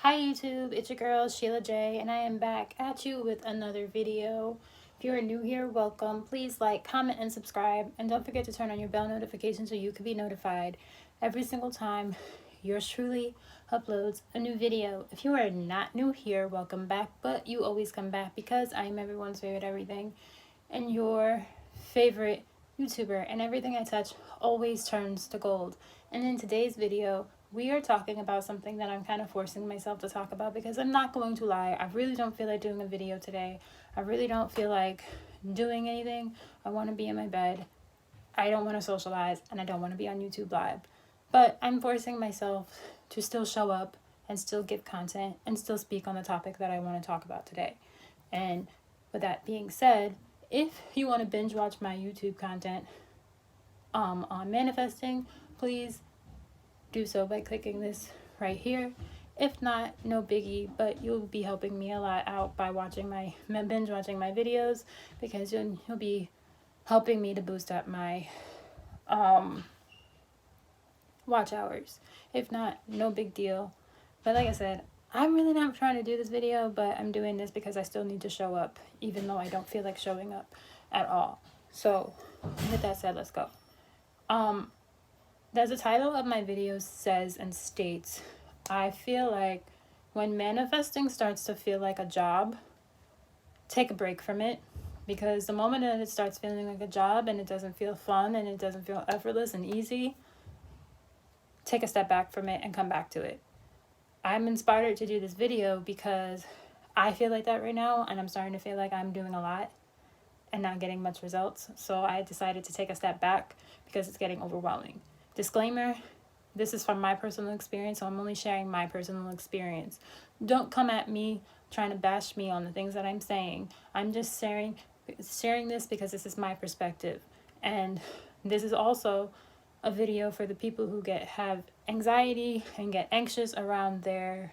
Hi YouTube, it's your girl Sheila J, and I am back at you with another video. If you are new here, welcome. Please like, comment, and subscribe, and don't forget to turn on your bell notification so you can be notified every single time yours truly uploads a new video. If you are not new here, welcome back, but you always come back because I am everyone's favorite everything and your favorite YouTuber, and everything I touch always turns to gold. And in today's video, we are talking about something that I'm kind of forcing myself to talk about because I'm not going to lie, I really don't feel like doing a video today. I really don't feel like doing anything. I want to be in my bed. I don't want to socialize, and I don't want to be on YouTube Live. But I'm forcing myself to still show up and still give content and still speak on the topic that I want to talk about today. And with that being said, if you want to binge watch my YouTube content on manifesting, please do so by clicking this right here. If not, no biggie, but you'll be helping me a lot out by binge watching my videos, because you'll be helping me to boost up my watch hours. If not, no big deal. But like I said, I'm really not trying to do this video, but I'm doing this because I still need to show up, even though I don't feel like showing up at all. So with that said, let's go. As the title of my videos says and states, I feel like when manifesting starts to feel like a job, take a break from it. Because the moment that it starts feeling like a job and it doesn't feel fun and it doesn't feel effortless and easy, take a step back from it and come back to it. I'm inspired to do this video because I feel like that right now, and I'm starting to feel like I'm doing a lot and not getting much results. So I decided to take a step back because it's getting overwhelming. Disclaimer, this is from my personal experience, so I'm only sharing my personal experience. Don't come at me trying to bash me on the things that I'm saying. I'm just sharing this because this is my perspective. And this is also a video for the people who have anxiety and get anxious around their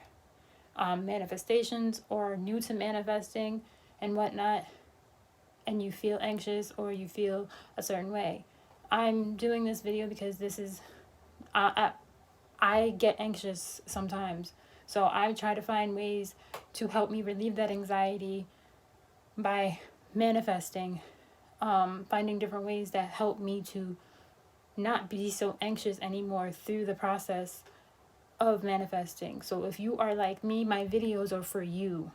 manifestations, or new to manifesting and whatnot, and you feel anxious or you feel a certain way. I'm doing this video because this is I get anxious sometimes, so I try to find ways to help me relieve that anxiety by manifesting, finding different ways that help me to not be so anxious anymore through the process of manifesting. So if you are like me, my videos are for you.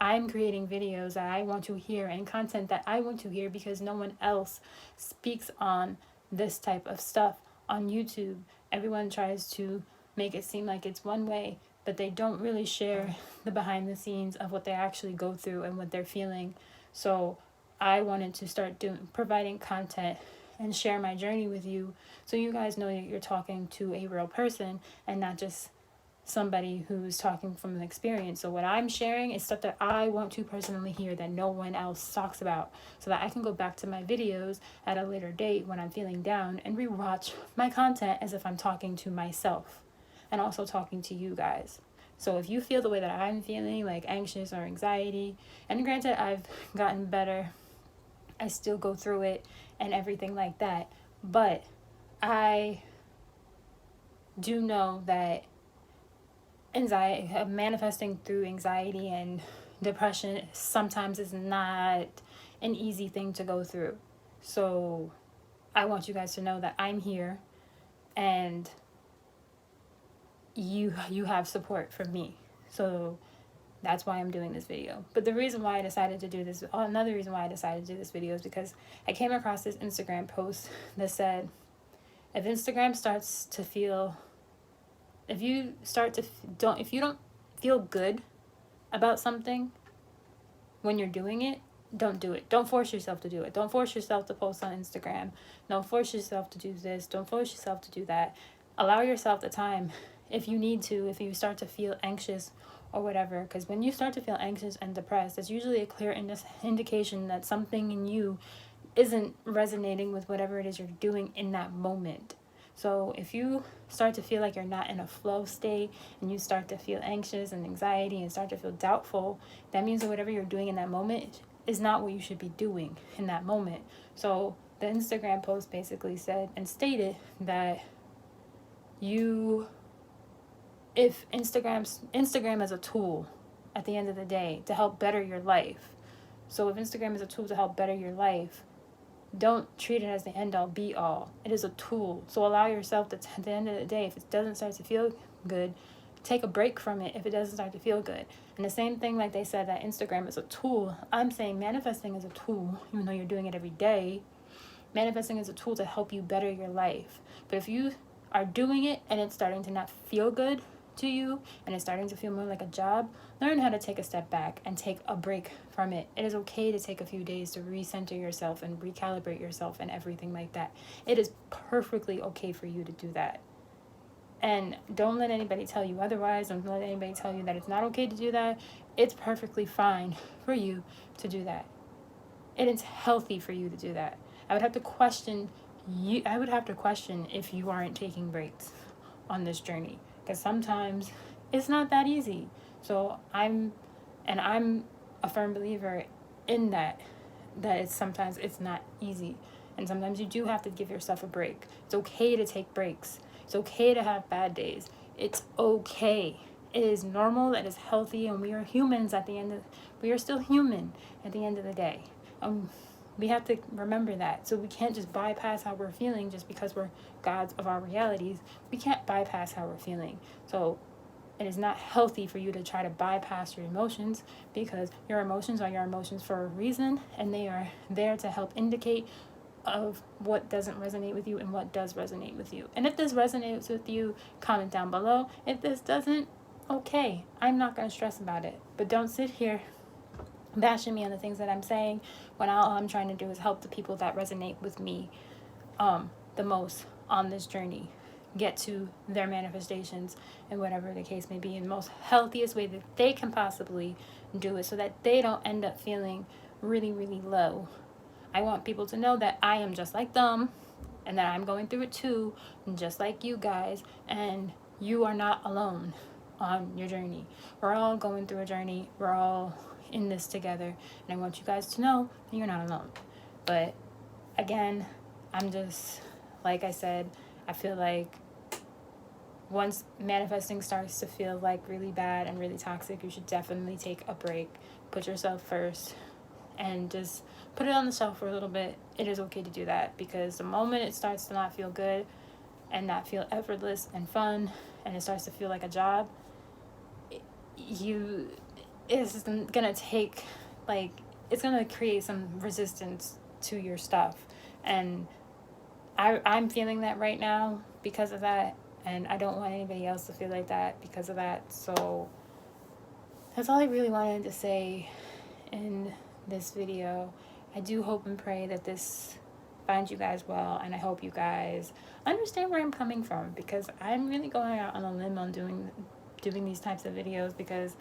I'm creating videos that I want to hear and content that I want to hear because no one else speaks on this type of stuff on YouTube. Everyone tries to make it seem like it's one way, but they don't really share the behind the scenes of what they actually go through and what they're feeling. So I wanted to start providing content and share my journey with you, so you guys know that you're talking to a real person and not just somebody who's talking from an experience. So what I'm sharing is stuff that I want to personally hear that no one else talks about, so that I can go back to my videos at a later date when I'm feeling down and rewatch my content as if I'm talking to myself and also talking to you guys. So if you feel the way that I'm feeling, like anxious or anxiety, and granted I've gotten better, I still go through it and everything like that, but I do know that anxiety, manifesting through anxiety and depression sometimes is not an easy thing to go through. So I want you guys to know that I'm here and you have support from me. So that's why I'm doing this video. But the reason why I decided to do this, another reason why I decided to do this video, is because I came across this Instagram post that said, if Instagram starts to feel, if you don't feel good about something when you're doing it, don't do it. Don't force yourself to do it. Don't force yourself to post on Instagram. Don't force yourself to do this. Don't force yourself to do that. Allow yourself the time if you need to, if you start to feel anxious or whatever. Because when you start to feel anxious and depressed, it's usually a clear indication that something in you isn't resonating with whatever it is you're doing in that moment. So if you start to feel like you're not in a flow state and you start to feel anxious and anxiety and start to feel doubtful, that means that whatever you're doing in that moment is not what you should be doing in that moment. So the Instagram post basically said and stated that you if Instagram is a tool at the end of the day to help better your life. So if Instagram is a tool to help better your life, don't treat it as the end all be all. It is a tool. So allow yourself to, at the end of the day, if it doesn't start to feel good, take a break from it if it doesn't start to feel good. And the same thing, like they said, that Instagram is a tool. I'm saying manifesting is a tool, even though you're doing it every day. Manifesting is a tool to help you better your life. But if you are doing it and it's starting to not feel good to you and it's starting to feel more like a job, learn how to take a step back and take a break from it. It is okay to take a few days to recenter yourself and recalibrate yourself and everything like that. It is perfectly okay for you to do that. And don't let anybody tell you otherwise. Don't let anybody tell you that it's not okay to do that. It's perfectly fine for you to do that. It is healthy for you to do that. I would have to question if you aren't taking breaks on this journey, because sometimes it's not that easy. So I'm a firm believer in that sometimes it's not easy, and sometimes you do have to give yourself a break. It's okay to take breaks. It's okay to have bad days. It's okay. It is normal. It is healthy, and we are humans we are still human at the end of the day. We have to remember that. So we can't just bypass how we're feeling just because we're gods of our realities. We can't bypass how we're feeling. So it is not healthy for you to try to bypass your emotions, because your emotions are your emotions for a reason, and they are there to help indicate of what doesn't resonate with you and what does resonate with you. And if this resonates with you, comment down below. If this doesn't, okay, I'm not going to stress about it. But don't sit here bashing me on the things that I'm saying when all I'm trying to do is help the people that resonate with me the most on this journey get to their manifestations and whatever the case may be in the most healthiest way that they can possibly do it, so that they don't end up feeling really, really low. I want people to know that I am just like them and that I'm going through it too, just like you guys, and you are not alone on your journey. We're all going through a journey. We're all in this together, and I want you guys to know that you're not alone. But again, I'm just, like I said, I feel like once manifesting starts to feel like really bad and really toxic, you should definitely take a break, put yourself first, and just put it on the shelf for a little bit. It is okay to do that, because the moment it starts to not feel good and not feel effortless and fun, and it starts to feel like a job, it's gonna take, it's gonna create some resistance to your stuff. And I'm feeling that right now because of that, and I don't want anybody else to feel like that because of that. So that's all I really wanted to say in this video. I do hope and pray that this finds you guys well, and I hope you guys understand where I'm coming from, because I'm really going out on a limb on doing these types of videos, because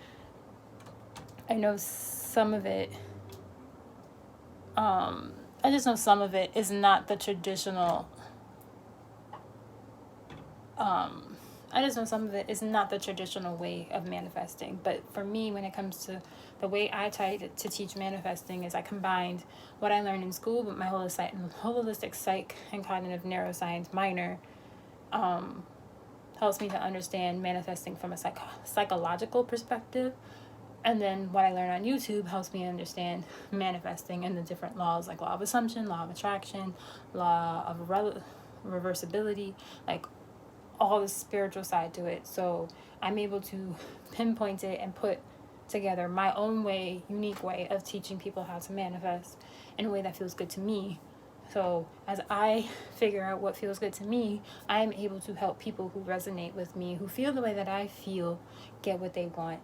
I know some of it, I just know some of it is not the traditional, way of manifesting. But for me, when it comes to the way I try to teach manifesting, is I combined what I learned in school with my holistic psych and cognitive neuroscience minor. Helps me to understand manifesting from a psychological perspective. And then what I learned on YouTube helps me understand manifesting and the different laws, like law of assumption, law of attraction, law of reversibility, like all the spiritual side to it. So I'm able to pinpoint it and put together my own way, unique way of teaching people how to manifest in a way that feels good to me. So as I figure out what feels good to me, I'm able to help people who resonate with me, who feel the way that I feel, get what they want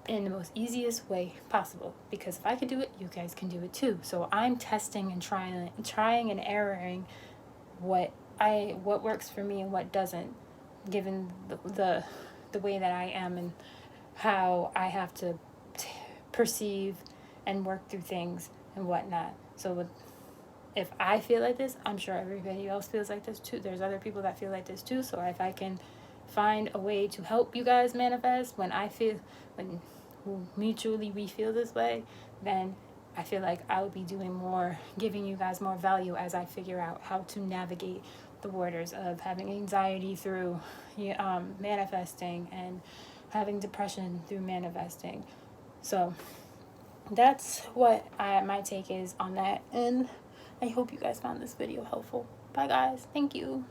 in the most easiest way possible. Because if I can do it, you guys can do it too. So I'm testing and trying and erroring what works for me and what doesn't, given the way that I am and how I have to perceive and work through things and whatnot. So if I feel like this, I'm sure everybody else feels like this too. There's other people that feel like this too. So if I can find a way to help you guys manifest when mutually we feel this way, then I feel like I will be doing more, giving you guys more value as I figure out how to navigate the borders of having anxiety through manifesting, and having depression through manifesting. So that's what my take is on that, and I hope you guys found this video helpful. Bye guys, thank you.